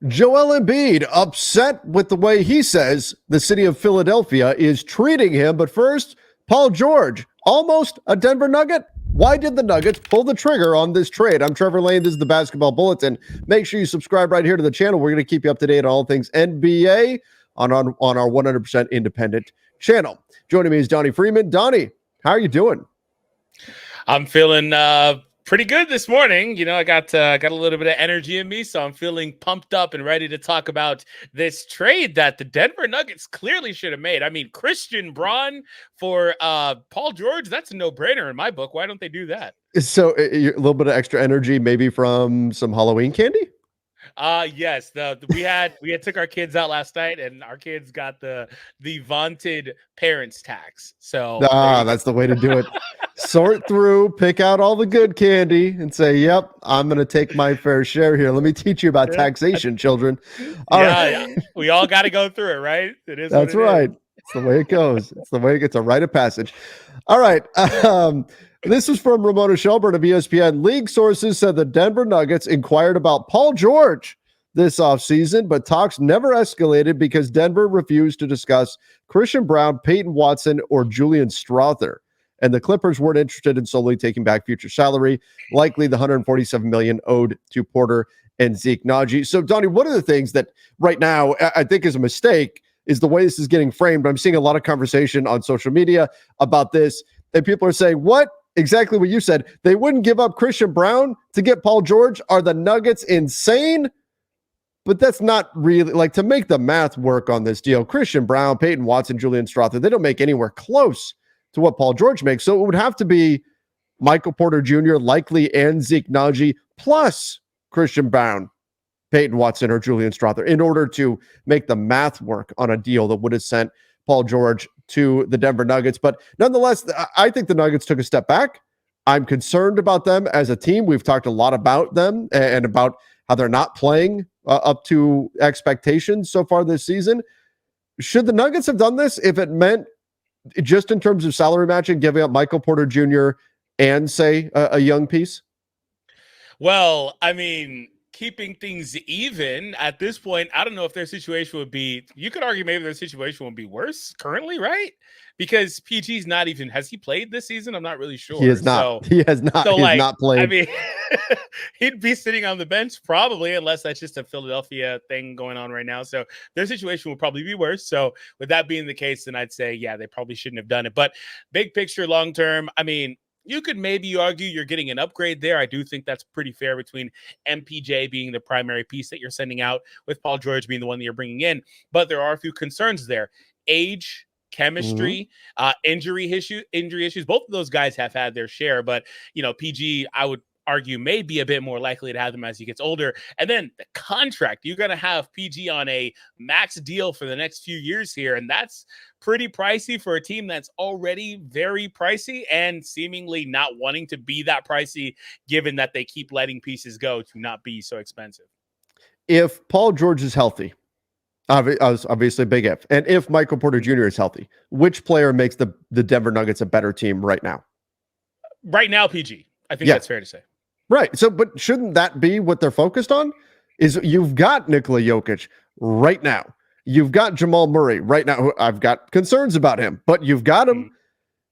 Joel Embiid upset with the way he says the city of Philadelphia is treating him. But first, Paul George, almost a Denver Nugget. Why did the Nuggets pull the trigger on this trade? I'm Trevor Lane. This is the Basketball Bulletin. Make sure you subscribe right here to the channel. We're going to keep you up to date on all things NBA on our 100% independent channel. Joining me is Donnie Freeman. Donnie, how are you doing? I'm feeling pretty good this morning. You know, I got a little bit of energy in me, so I'm feeling pumped up and ready to talk about this trade that the Denver Nuggets clearly should have made. I mean, Christian Braun for Paul George, that's a no-brainer in my book. Why don't they do that? So a little bit of extra energy, maybe from some Halloween candy? Yes, we took our kids out last night, and our kids got the vaunted parents tax. So That's the way to do it. Sort through, pick out all the good candy, and say, "Yep, I'm going to take my fair share here." Let me teach you about taxation, children. Yeah, we all got to go through it, right? It is. That's right. It's the way it goes. It's the way it gets a rite of passage. All right. This is from Ramona Shelburne of ESPN. League sources said the Denver Nuggets inquired about Paul George this offseason, but talks never escalated because Denver refused to discuss Christian Braun, Peyton Watson, or Julian Strawther. And the Clippers weren't interested in solely taking back future salary, likely the $147 million owed to Porter and Zeke Naji. So, Donnie, one of the things that right now I think is a mistake is the way this is getting framed. I'm seeing a lot of conversation on social media about this, and people are saying, what? Exactly what you said. They wouldn't give up Christian Braun to get Paul George. Are the Nuggets insane? But that's not really, like, to make the math work on this deal. Christian Braun, Peyton Watson, Julian Strawther, they don't make anywhere close to what Paul George makes. So it would have to be Michael Porter Jr., likely, and Zeke Naji, plus Christian Braun, Peyton Watson, or Julian Strawther in order to make the math work on a deal that would have sent Paul George to the Denver Nuggets. But nonetheless, I think the Nuggets took a step back. I'm concerned about them as a team. We've talked a lot about them and about how they're not playing up to expectations so far this season. Should the Nuggets have done this if it meant, just in terms of salary matching, giving up Michael Porter Jr. and, say, a young piece? Well, I mean, keeping things even at this point, I don't know if their situation would be, you could argue maybe their situation would be worse currently, right? Because PG's not even, has he played this season? I'm not really sure. He has not. He has not. So, he has not played. I mean, he'd be sitting on the bench probably, unless that's just a Philadelphia thing going on right now. So their situation will probably be worse. So with that being the case, then I'd say, yeah, they probably shouldn't have done it. But big picture, long term, I mean, you could maybe argue you're getting an upgrade there. I do think that's pretty fair between MPJ being the primary piece that you're sending out, with Paul George being the one that you're bringing in. But there are a few concerns there. Age, chemistry, injury issues. Both of those guys have had their share, but PG, I would argue, may be a bit more likely to have them as he gets older. And then the contract, you're going to have PG on a max deal for the next few years here, and that's pretty pricey for a team that's already very pricey and seemingly not wanting to be that pricey, given that they keep letting pieces go to not be so expensive. If Paul George is healthy, obviously a big if, and if Michael Porter Jr. is healthy, which player makes the Denver Nuggets a better team right now? Right now, PG. I think that's fair to say. Right. So, but shouldn't that be what they're focused on? Is you've got Nikola Jokic right now. You've got Jamal Murray right now. I've got concerns about him, but you've got him.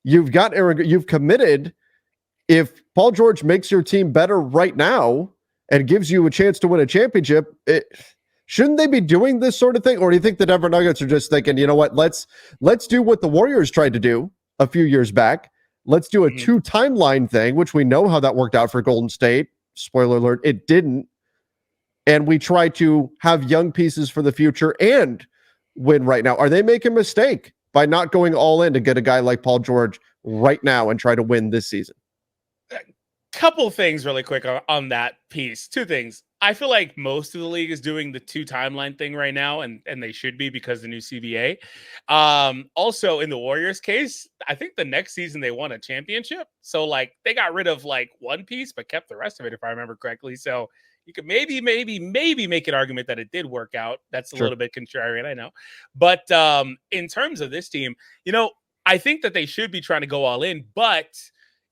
You've got Aaron. You've committed. If Paul George makes your team better right now and gives you a chance to win a championship, shouldn't they be doing this sort of thing? Or do you think the Denver Nuggets are just thinking, you know what, let's do what the Warriors tried to do a few years back. Let's do a 2 timeline thing, which we know how that worked out for Golden State. Spoiler alert, it didn't. And we try to have young pieces for the future and win right now. Are they making a mistake by not going all in to get a guy like Paul George right now and try to win this season? Couple things really quick on that piece. 2 things. I feel like most of the league is doing the 2 timeline thing right now, and they should be because of the new CBA. Also, in the Warriors case, I think the next season they won a championship. So, like, they got rid of, like, one piece, but kept the rest of it, if I remember correctly. So, you could maybe make an argument that it did work out. That's a little bit contrarian, I know. But in terms of this team, I think that they should be trying to go all in, but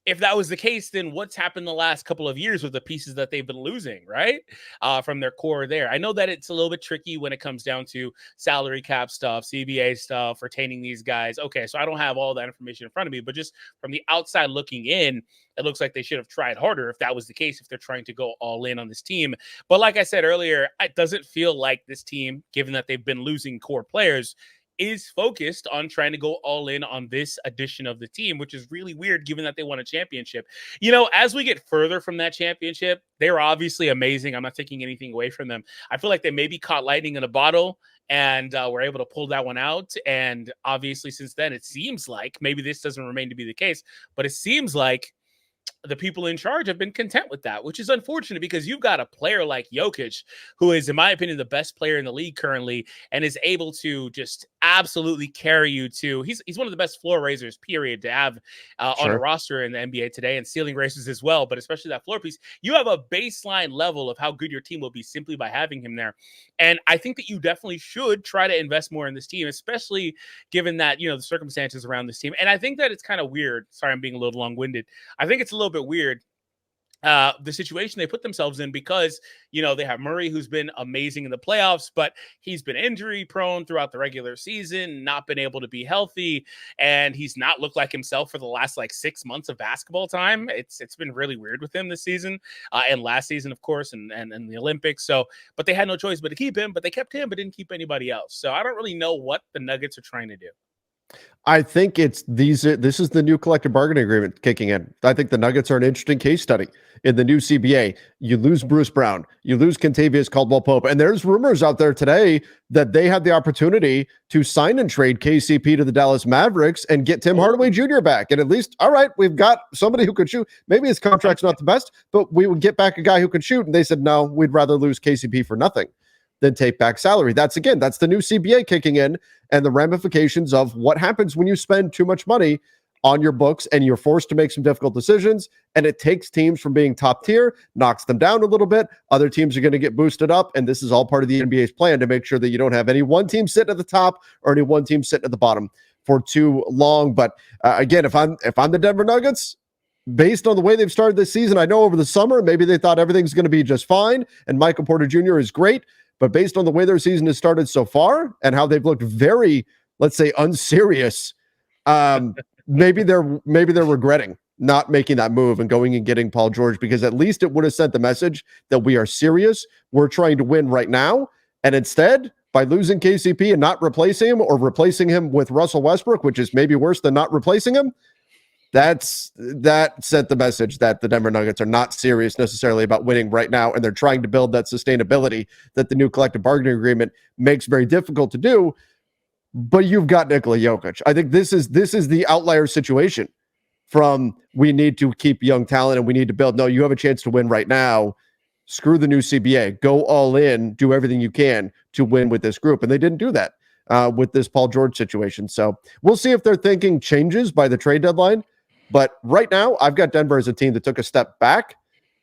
if that was the case, then what's happened the last couple of years with the pieces that they've been losing, right? From their core there. I know that it's a little bit tricky when it comes down to salary cap stuff, CBA stuff, retaining these guys. Okay, so I don't have all that information in front of me, but just from the outside looking in, it looks like they should have tried harder if that was the case, if they're trying to go all in on this team. But like I said earlier, it doesn't feel like this team, given that they've been losing core players, is focused on trying to go all in on this edition of the team, which is really weird given that they won a championship. As we get further from that championship, they were obviously amazing. I'm not taking anything away from them. I feel like they maybe caught lightning in a bottle and were able to pull that one out. And obviously since then, it seems like, maybe this doesn't remain to be the case, but it seems like the people in charge have been content with that, which is unfortunate because you've got a player like Jokic, who is, in my opinion, the best player in the league currently, and is able to just absolutely carry you to. He's one of the best floor raisers, period, to have on a roster in the NBA today, and ceiling raisers as well. But especially that floor piece, you have a baseline level of how good your team will be simply by having him there. And I think that you definitely should try to invest more in this team, especially given that the circumstances around this team. And I think that it's kind of weird. Sorry, I'm being a little long-winded. I think it's a little bit weird, the situation they put themselves in, because they have Murray, who's been amazing in the playoffs, but he's been injury prone throughout the regular season, not been able to be healthy, and he's not looked like himself for the last 6 months of basketball time. It's been really weird with him this season, and last season, of course, and the Olympics. So, but they had no choice but to keep him, but they kept him, but didn't keep anybody else. So I don't really know what the Nuggets are trying to do. I think this is the new collective bargaining agreement kicking in. I think the Nuggets are an interesting case study in the new CBA. You lose Bruce Brown, you lose Kentavious Caldwell-Pope, and there's rumors out there today that they had the opportunity to sign and trade KCP to the Dallas Mavericks and get Tim Hardaway Jr. back. And at least, all right, we've got somebody who could shoot. Maybe his contract's not the best, but we would get back a guy who can shoot. And they said, no, we'd rather lose KCP for nothing than take back salary. That's the new CBA kicking in, and the ramifications of what happens when you spend too much money on your books and you're forced to make some difficult decisions, and it takes teams from being top tier, knocks them down a little bit. Other teams are going to get boosted up, and this is all part of the NBA's plan to make sure that you don't have any one team sitting at the top or any one team sitting at the bottom for too long. But again, if I'm the Denver Nuggets, based on the way they've started this season, I know over the summer maybe they thought everything's going to be just fine, and Michael Porter Jr. is great. But based on the way their season has started so far and how they've looked very, let's say, unserious, maybe they're regretting not making that move and going and getting Paul George, because at least it would have sent the message that we are serious. We're trying to win right now. And instead, by losing KCP and not replacing him, or replacing him with Russell Westbrook, which is maybe worse than not replacing him, that sent the message that the Denver Nuggets are not serious necessarily about winning right now, and they're trying to build that sustainability that the new collective bargaining agreement makes very difficult to do. But you've got Nikola Jokic. I think this is the outlier situation from we need to keep young talent and we need to build. No, you have a chance to win right now. Screw the new CBA. Go all in. Do everything you can to win with this group. And they didn't do that with this Paul George situation. So we'll see if their thinking changes by the trade deadline. But right now, I've got Denver as a team that took a step back,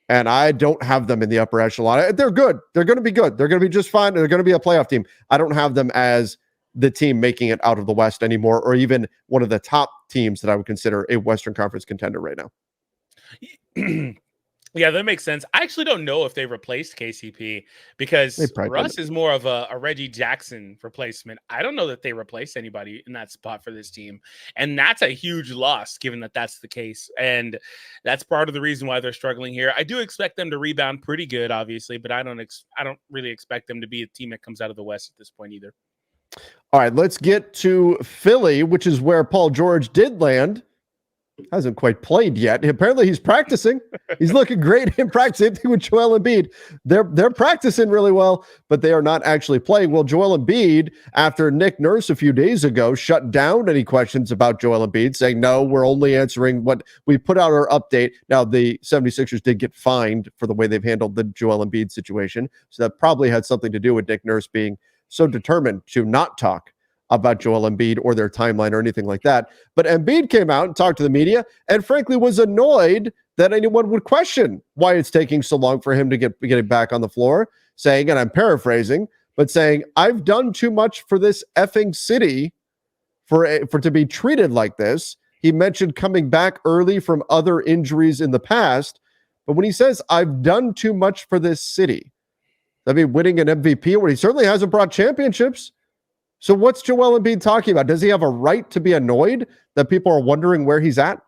and I don't have them in the upper echelon. They're good. They're going to be good. They're going to be just fine. They're going to be a playoff team. I don't have them as the team making it out of the West anymore, or even one of the top teams that I would consider a Western Conference contender right now. Yeah, that makes sense. I actually don't know if they replaced KCP, because Russ is more of a Reggie Jackson replacement. I don't know that they replaced anybody in that spot for this team. And that's a huge loss, given that that's the case. And that's part of the reason why they're struggling here. I do expect them to rebound pretty good, obviously, but I don't really expect them to be a team that comes out of the West at this point either. All right, let's get to Philly, which is where Paul George did land. Hasn't quite played yet. Apparently he's practicing. He's looking great in practice. Same thing with Joel Embiid. They're practicing really well, but they are not actually playing. Well, Joel Embiid, after Nick Nurse a few days ago shut down any questions about Joel Embiid, saying, no, we're only answering what we put out our update. Now, the 76ers did get fined for the way they've handled the Joel Embiid situation. So that probably had something to do with Nick Nurse being so determined to not talk about Joel Embiid or their timeline or anything like that. But Embiid came out and talked to the media and frankly was annoyed that anyone would question why it's taking so long for him to get it back on the floor, saying, and I'm paraphrasing, but saying, I've done too much for this effing city for to be treated like this. He mentioned coming back early from other injuries in the past. But when he says, I've done too much for this city, I mean, winning an MVP where he certainly hasn't brought championships. So what's Joel Embiid talking about? Does he have a right to be annoyed that people are wondering where he's at?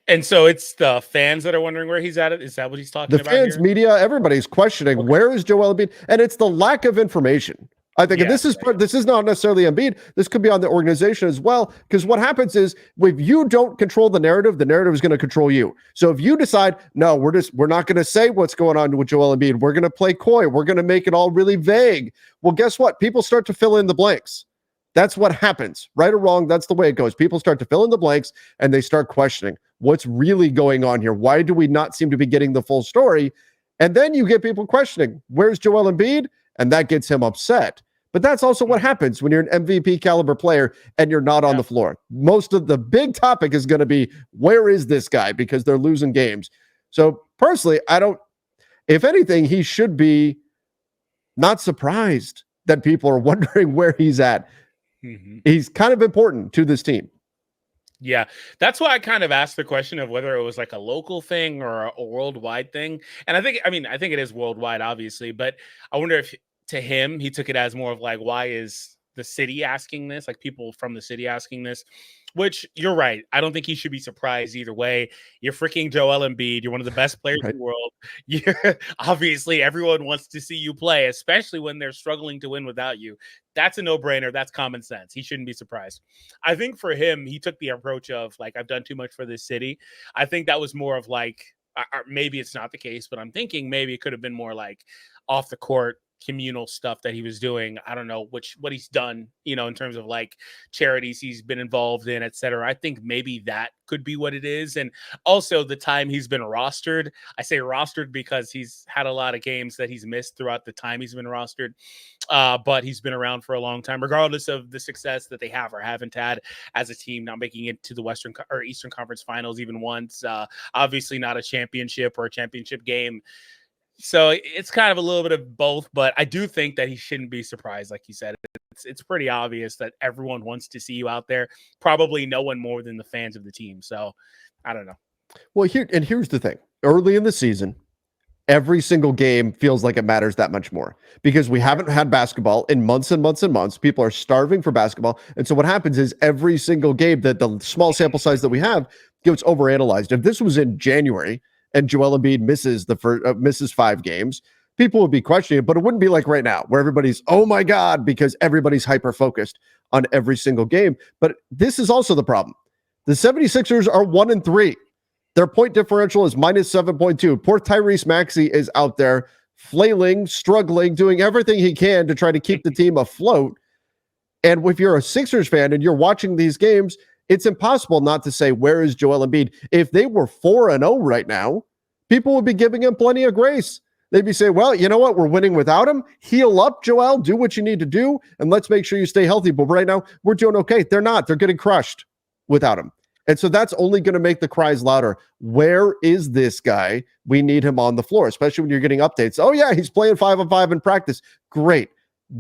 And so it's the fans that are wondering where he's at. Is that what he's talking The about? fans, Here? media, everybody's questioning where is Joel Embiid, and it's the lack of information. I think and this is not necessarily Embiid. This could be on the organization as well. Because what happens is if you don't control the narrative is going to control you. So if you decide, no, we're not going to say what's going on with Joel Embiid. We're going to play coy. We're going to make it all really vague. Well, guess what? People start to fill in the blanks. That's what happens, right or wrong. That's the way it goes. People start to fill in the blanks and they start questioning what's really going on here. Why do we not seem to be getting the full story? And then you get people questioning, where's Joel Embiid? And that gets him upset. But that's also what happens when you're an MVP caliber player and you're not on the floor. Most of the big topic is going to be, where is this guy? Because they're losing games. So personally, if anything, he should be not surprised that people are wondering where he's at. Mm-hmm. He's kind of important to this team. Yeah, that's why I kind of asked the question of whether it was like a local thing or a worldwide thing. And I think it is worldwide, obviously, but I wonder if to him, he took it as more of like, why is the city asking this? Like people from the city asking this, which you're right. I don't think he should be surprised either way. You're freaking Joel Embiid. You're one of the best players in the world. You're obviously everyone wants to see you play, especially when they're struggling to win without you. That's a no-brainer. That's common sense. He shouldn't be surprised. I think for him, he took the approach of like, I've done too much for this city. I think that was more of like, maybe it's not the case, but I'm thinking maybe it could have been more like off the court communal stuff that he was doing. I don't know what he's done, in terms of like charities he's been involved in, etc. I think maybe that could be what it is. And also the time he's been rostered. I say rostered because he's had a lot of games that he's missed throughout the time he's been rostered. But he's been around for a long time, regardless of the success that they have or haven't had as a team, not making it to the Western or Eastern Conference Finals even once. Obviously not a championship or a championship game. So it's kind of a little bit of both, but I do think that he shouldn't be surprised. Like you said, it's pretty obvious that everyone wants to see you out there. Probably no one more than the fans of the team. So I don't know. Well, here's the thing. Early in the season, every single game feels like it matters that much more because we haven't had basketball in months and months and months. People are starving for basketball. And so what happens is every single game, that the small sample size that we have gets overanalyzed. If this was in January and Joel Embiid misses 5 games, people would be questioning it, but it wouldn't be like right now where everybody's, oh my God, because everybody's hyper-focused on every single game. But this is also the problem. The 76ers are 1-3. Their point differential is minus 7.2. Poor Tyrese Maxey is out there flailing, struggling, doing everything he can to try to keep the team afloat. And if you're a Sixers fan and you're watching these games, it's impossible not to say, where is Joel Embiid? If they were 4-0 right now, people would be giving him plenty of grace. They'd be saying, well, you know what? We're winning without him. Heal up, Joel. Do what you need to do, and let's make sure you stay healthy. But right now, we're doing okay. They're not. They're getting crushed without him. And so that's only going to make the cries louder. Where is this guy? We need him on the floor, especially when you're getting updates. Oh, yeah, he's playing 5-on-5 in practice. Great.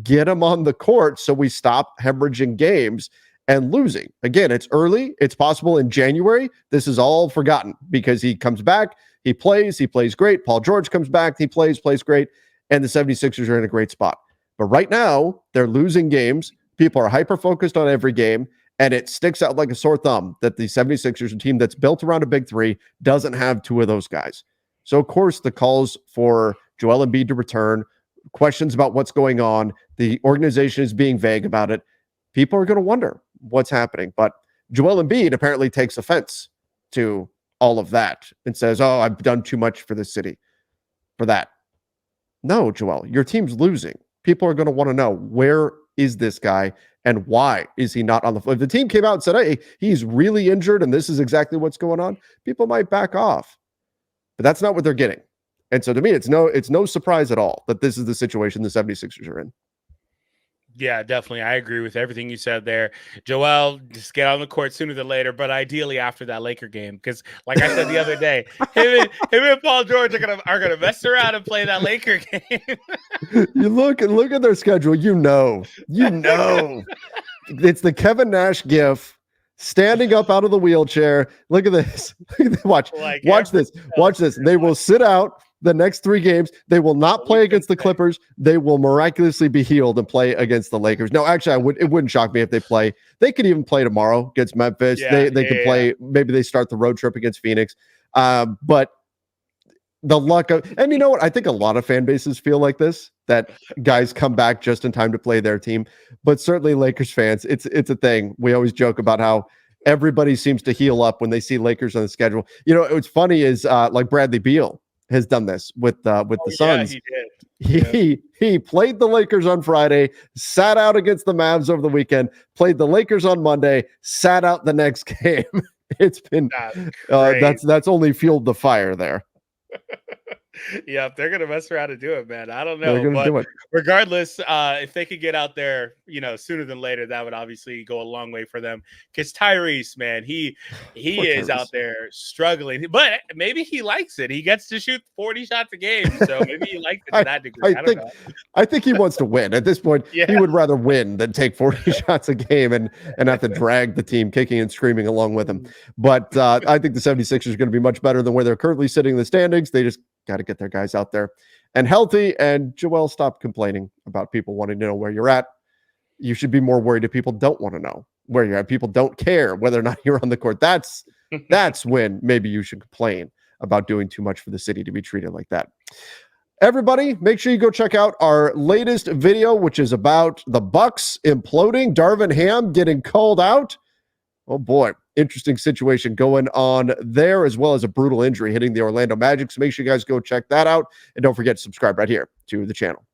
Get him on the court so we stop hemorrhaging games and losing. Again, it's early. It's possible in January. This is all forgotten because he comes back. He plays great. Paul George comes back. He plays great. And the 76ers are in a great spot. But right now, they're losing games. People are hyper-focused on every game. And it sticks out like a sore thumb that the 76ers, a team that's built around a big three, doesn't have 2 of those guys. So, of course, the calls for Joel Embiid to return, questions about what's going on, the organization is being vague about it. People are going to wonder what's happening. But Joel Embiid apparently takes offense to all of that and says, oh, I've done too much for this city for that. No, Joel, your team's losing. People are going to want to know, where is this guy and why is he not on the floor? If the team came out and said, hey, he's really injured and this is exactly what's going on, people might back off. But that's not what they're getting. And so to me, it's no surprise at all that this is the situation the 76ers are in. Yeah, definitely. I agree with everything you said there. Joel, just get on the court sooner than later, but ideally after that Laker game. Because like I said the other day, him and Paul George are gonna mess around and play that Laker game. You look at their schedule, you know. It's the Kevin Nash gif standing up out of the wheelchair. Look at this. Watch Like this. Watch this. They will sit out the next 3 games. They will not play against the Clippers. They will miraculously be healed and play against the Lakers. No, actually, it wouldn't shock me if they play. They could even play tomorrow against Memphis. They could play. Maybe they start the road trip against Phoenix. But the luck of, and you know what? I think a lot of fan bases feel like this, that guys come back just in time to play their team. But certainly Lakers fans, it's a thing. We always joke about how everybody seems to heal up when they see Lakers on the schedule. You know, what's funny is like Bradley Beal has done this with the Suns. He did. He played the Lakers on Friday, sat out against the Mavs over the weekend, played the Lakers on Monday, sat out the next game. It's been that's only fueled the fire there. Yeah, they're gonna mess around and do it, man. I don't know, but regardless, if they could get out there, you know, sooner than later, that would obviously go a long way for them. Because Tyrese, man, he is out there struggling, but maybe he likes it. He gets to shoot 40 shots a game, so maybe he likes it to that degree. I think he wants to win at this point. He would rather win than take 40 shots a game and have to drag the team kicking and screaming along with him. But I think the 76ers are going to be much better than where they're currently sitting in the standings. They just got to get their guys out there and healthy. And Joel, stop complaining about people wanting to know where you're at. You should be more worried if people don't want to know where you're at. People don't care whether or not you're on the court. That's when maybe you should complain about doing too much for the city to be treated like that. Everybody, make sure you go check out our latest video, which is about the Bucks imploding, Darvin Ham getting called out. Oh boy, interesting situation going on there, as well as a brutal injury hitting the Orlando Magic. So make sure you guys go check that out. And don't forget to subscribe right here to the channel.